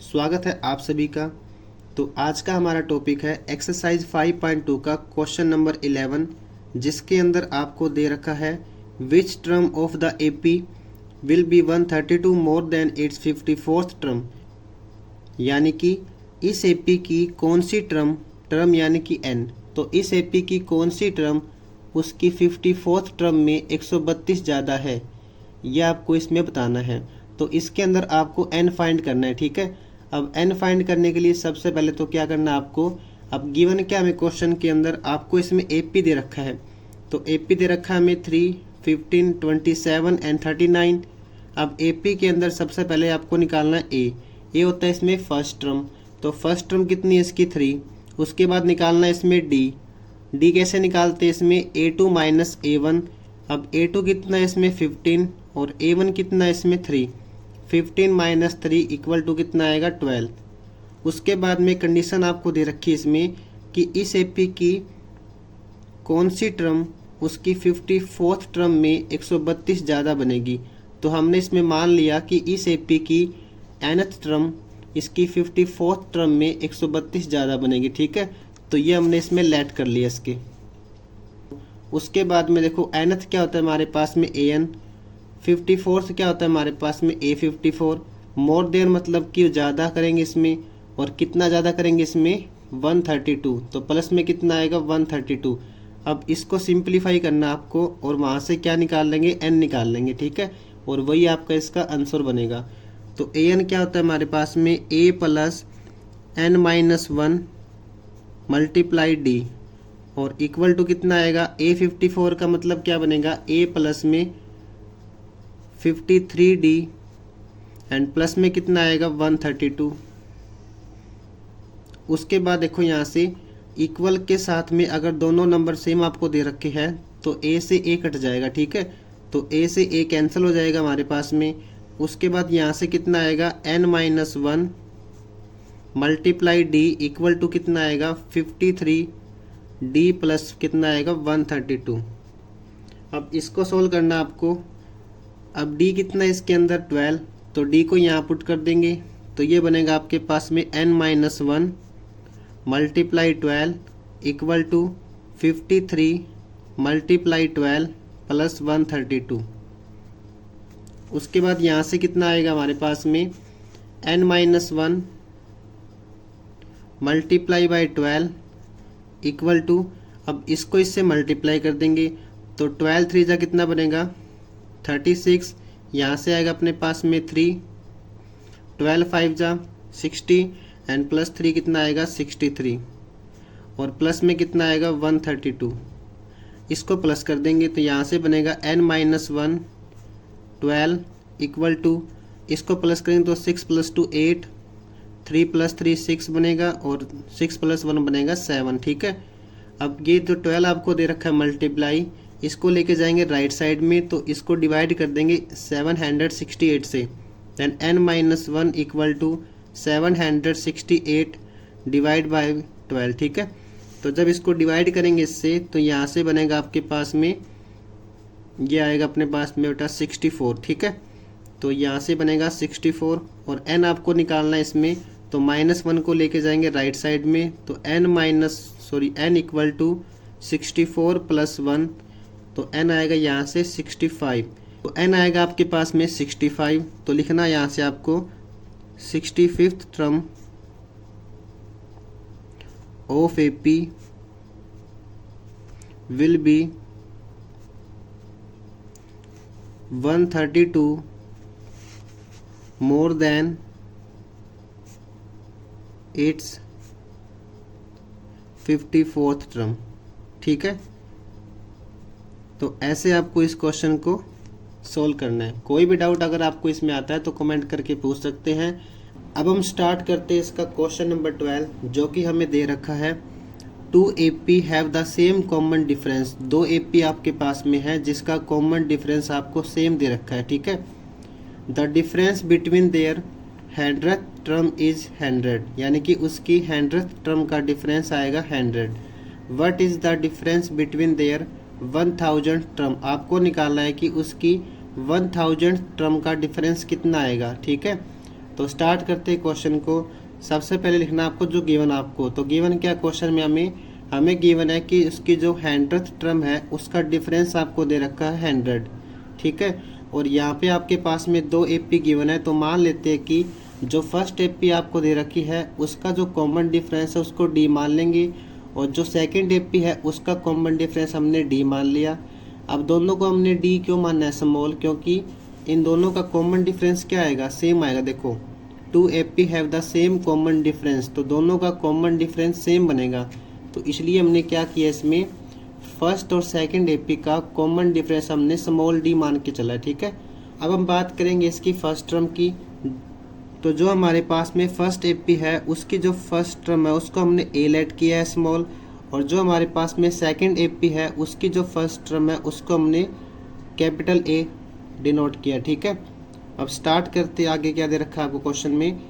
स्वागत है आप सभी का। तो आज का हमारा टॉपिक है एक्सरसाइज 5.2 का क्वेश्चन नंबर 11, जिसके अंदर आपको दे रखा है which term of the AP will be 132 more than it's 54th term. यानी कि इस एपी की कौन सी टर्म यानी कि एन, तो इस एपी की कौन सी टर्म उसकी 54th टर्म में 132 ज़्यादा है, यह आपको इसमें बताना है। तो इसके अंदर आपको एन फाइंड करना है, ठीक है। अब एन फाइंड करने के लिए सबसे पहले तो क्या करना है आपको, अब गिवन क्या हमें क्वेश्चन के अंदर आपको इसमें एपी दे रखा है। तो एपी दे रखा है हमें 3, 15, 27 एंड 39। अब एपी के अंदर सबसे पहले आपको निकालना है ए होता है इसमें फर्स्ट टर्म। तो फर्स्ट टर्म कितनी है इसकी 3। उसके बाद निकालना है इसमें डी कैसे निकालते हैं इसमें A2 माइनस A1। अब A2 कितना है इसमें 15 और A1 कितना है इसमें 3। 15 माइनस 3 इक्वल टू कितना आएगा 12। उसके बाद में कंडीशन आपको दे रखी है इसमें कि इस एपी की कौन सी टर्म उसकी 54th टर्म में 132 ज़्यादा बनेगी। तो हमने इसमें मान लिया कि इस एपी की nth टर्म इसकी 54th टर्म में 132 ज़्यादा बनेगी, ठीक है। तो ये हमने इसमें लेट कर लिया इसके। उसके बाद में देखो nth क्या होता है हमारे पास में an, 54th क्या होता है हमारे पास में A54। मोर देन मतलब कि ज़्यादा करेंगे इसमें, और कितना ज़्यादा करेंगे इसमें 132। तो प्लस में कितना आएगा 132। अब इसको सिंप्लीफाई करना आपको, और वहाँ से क्या निकाल लेंगे n निकाल लेंगे, ठीक है। और वही आपका इसका आंसर बनेगा। तो an क्या होता है हमारे पास में a plus n minus 1 multiply D, और इक्वल टू कितना आएगा A54 का मतलब क्या बनेगा a प्लस में 53D एंड प्लस में कितना आएगा 132। उसके बाद देखो यहाँ से इक्वल के साथ में अगर दोनों नंबर सेम आपको दे रखे हैं तो a से a कट जाएगा, ठीक है। तो a से a कैंसिल हो जाएगा हमारे पास में। उसके बाद यहाँ से कितना आएगा n minus 1 multiply d equal to कितना आएगा 53D प्लस कितना आएगा 132। अब इसको सोल्व करना आपको। अब d कितना है इसके अंदर 12, तो d को यहाँ पुट कर देंगे। तो ये बनेगा आपके पास में n minus 1 multiply 12 equal to 53 multiply 12 plus 132। उसके बाद यहाँ से कितना आएगा हमारे पास में n minus 1 multiply by 12 equal to, अब इसको इससे मल्टीप्लाई कर देंगे। तो 12 3 जा कितना बनेगा 36। यहाँ से आएगा अपने पास में 3, 12 5 जा 60 एंड प्लस 3 कितना आएगा 63, और प्लस में कितना आएगा 132। इसको प्लस कर देंगे तो यहाँ से बनेगा n माइनस 1 12 इक्वल टू, इसको प्लस करेंगे तो 6 प्लस 2 8, 3 प्लस 3 6 बनेगा, और 6 प्लस 1 बनेगा 7, ठीक है। अब ये जो 12 आपको दे रखा है मल्टीप्लाई, इसको लेके जाएंगे राइट साइड में, तो इसको डिवाइड कर देंगे 768 से। Then n minus 1 equal to 768 divide by 12, ठीक है। तो जब इसको डिवाइड करेंगे इससे तो यहाँ से बनेगा आपके पास में, ये आएगा अपने पास में बेटा 64, ठीक है। तो यहाँ से बनेगा 64, और n आपको निकालना है इसमें, तो -1 को लेके जाएंगे राइट साइड में। तो n इक्वल टू 64 प्लस 1, तो n आएगा यहाँ से 65। तो n आएगा आपके पास में 65। तो लिखना यहाँ से आपको 65th term of AP will be 132 more than it's 54th term, ठीक है। तो ऐसे आपको इस क्वेश्चन को सोल्व करना है। कोई भी डाउट अगर आपको इसमें आता है तो कमेंट करके पूछ सकते हैं। अब हम स्टार्ट करते हैं इसका क्वेश्चन नंबर 12, जो कि हमें दे रखा है 2 AP have the same common difference. 2 AP आपके पास में है जिसका कॉमन डिफरेंस आपको सेम दे रखा है, ठीक है। The difference between their 100th term is 100, यानी कि उसकी 100th टर्म का डिफरेंस आएगा 100। What is the difference between their 1000 term, आपको निकालना है कि उसकी 1000 टर्म का डिफरेंस कितना आएगा, ठीक है। तो स्टार्ट करते हैं क्वेश्चन को। सबसे पहले लिखना आपको जो गिवन आपको, तो गिवन क्या क्वेश्चन में हमें गिवन है कि उसकी जो 100th टर्म है उसका डिफरेंस आपको दे रखा है 100, ठीक है। और यहाँ पे आपके पास में 2 एपी गिवन है, तो मान लेते हैं कि जो फर्स्ट एपी आपको दे रखी है उसका जो कॉमन डिफरेंस है उसको डी मान लेंगे, और जो सेकंड एपी है उसका कॉमन डिफरेंस हमने डी मान लिया। अब दोनों को हमने डी क्यों मानना है स्मॉल, क्योंकि इन दोनों का कॉमन डिफरेंस क्या आएगा, सेम आएगा। देखो 2 AP have the same common difference, तो दोनों का कॉमन डिफरेंस सेम बनेगा, तो इसलिए हमने क्या किया, इसमें फर्स्ट और सेकंड एपी का कॉमन डिफरेंस हमने स्मॉल डी मान के चला, ठीक है। अब हम बात करेंगे इसकी फर्स्ट टर्म की। तो जो हमारे पास में फर्स्ट एपी है उसकी जो फर्स्ट टर्म है उसको हमने ए लेट किया है स्मॉल, और जो हमारे पास में सेकंड एपी है उसकी जो फर्स्ट टर्म है उसको हमने कैपिटल ए डिनोट किया, ठीक है। अब स्टार्ट करते आगे क्या दे रखा है आपको क्वेश्चन में।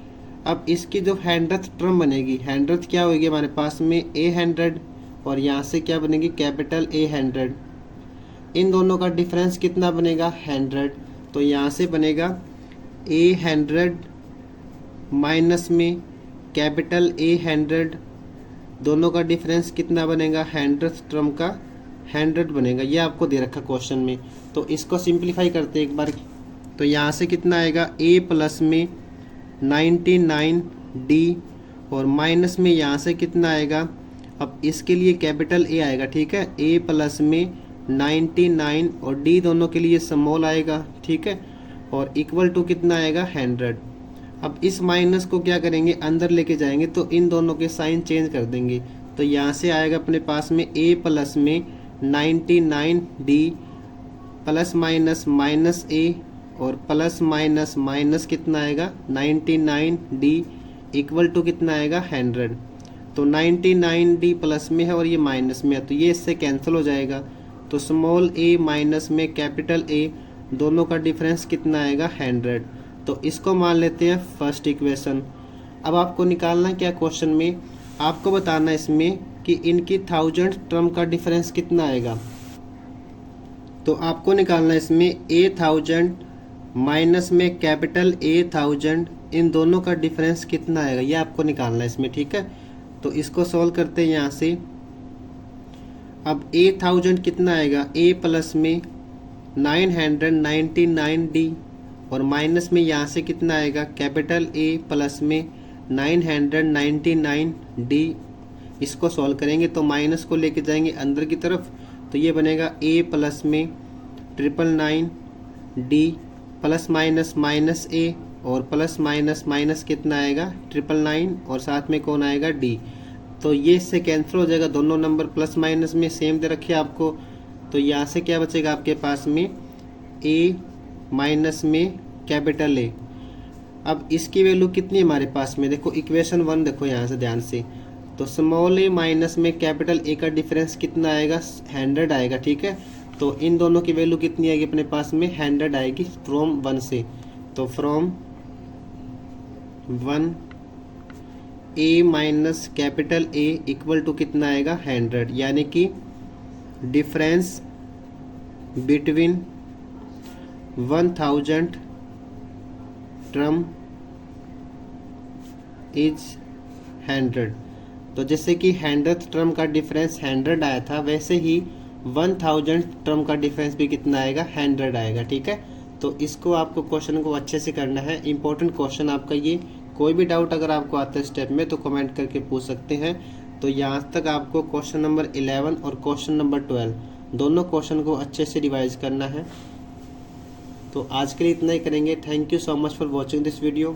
अब इसकी जो 100th टर्म बनेगी, 100th क्या होगी हमारे पास में A100, और यहाँ से क्या बनेगी कैपिटल A100। इन दोनों का डिफरेंस कितना बनेगा 100, तो यहाँ से बनेगा A100 माइनस में कैपिटल A100, दोनों का डिफरेंस कितना बनेगा 100th टर्म का 100 बनेगा। ये आपको दे रखा क्वेश्चन में, तो इसको सिंप्लीफाई करते एक बार। तो यहाँ से कितना आएगा A प्लस में 99D, और माइनस में यहाँ से कितना आएगा, अब इसके लिए कैपिटल A आएगा, ठीक है। A प्लस में 99 और D दोनों के लिए स्मॉल आएगा, ठीक है, और इक्वल टू कितना आएगा 100। अब इस माइनस को क्या करेंगे, अंदर लेके जाएंगे, तो इन दोनों के साइन चेंज कर देंगे। तो यहाँ से आएगा अपने पास में A प्लस में 99D plus minus minus A, और प्लस माइनस माइनस कितना आएगा 99D इक्वल टू कितना आएगा 100। तो 99D प्लस में है और ये माइनस में है, तो ये इससे कैंसिल हो जाएगा। तो स्मॉल a माइनस में कैपिटल A दोनों का डिफरेंस कितना आएगा 100। तो इसको मान लेते हैं फर्स्ट इक्वेशन। अब आपको निकालना क्या क्वेश्चन में, आपको बताना इसमें कि इनकी 1000 टर्म का डिफरेंस कितना आएगा। तो आपको निकालना इसमें A1000 माइनस में कैपिटल A1000, इन दोनों का डिफरेंस कितना आएगा ये आपको निकालना है इसमें, ठीक है। तो इसको सॉल्व करते हैं यहाँ से। अब A1000 कितना आएगा, A प्लस में 999D, और माइनस में यहाँ से कितना आएगा कैपिटल A प्लस में 999D। इसको सॉल्व करेंगे तो माइनस को लेके जाएंगे अंदर की तरफ, तो ये बनेगा A प्लस में 999D plus minus minus A, और प्लस माइनस माइनस कितना आएगा 999, और साथ में कौन आएगा D। तो ये इससे कैंसिल हो जाएगा, दोनों नंबर प्लस माइनस में सेम दे रखे आपको। तो यहाँ से क्या बचेगा आपके पास में A माइनस में कैपिटल A। अब इसकी वैल्यू कितनी है हमारे पास में, देखो इक्वेशन 1 देखो यहाँ से ध्यान से। तो स्मॉल a माइनस में कैपिटल A का डिफरेंस कितना आएगा 100 आएगा, ठीक है। तो इन दोनों की वैल्यू कितनी आएगी अपने पास में 100 आएगी फ्रॉम 1 से। तो from 1 a minus capital A equal to कितना आएगा 100, यानी कि डिफरेंस बिटवीन 1000 टर्म इज 100। तो जैसे कि 100th टर्म का डिफरेंस 100 आया था, वैसे ही 1000 टर्म का डिफरेंस भी कितना आएगा 100 आएगा, ठीक है। तो इसको आपको क्वेश्चन को अच्छे से करना है, इंपॉर्टेंट क्वेश्चन आपका ये। कोई भी डाउट अगर आपको आता है स्टेप में तो कमेंट करके पूछ सकते हैं। तो यहाँ तक आपको क्वेश्चन नंबर 11 और क्वेश्चन नंबर 12 दोनों क्वेश्चन को अच्छे से रिवाइज करना है। तो आज के लिए इतना ही करेंगे। Thank you so much for watching this video.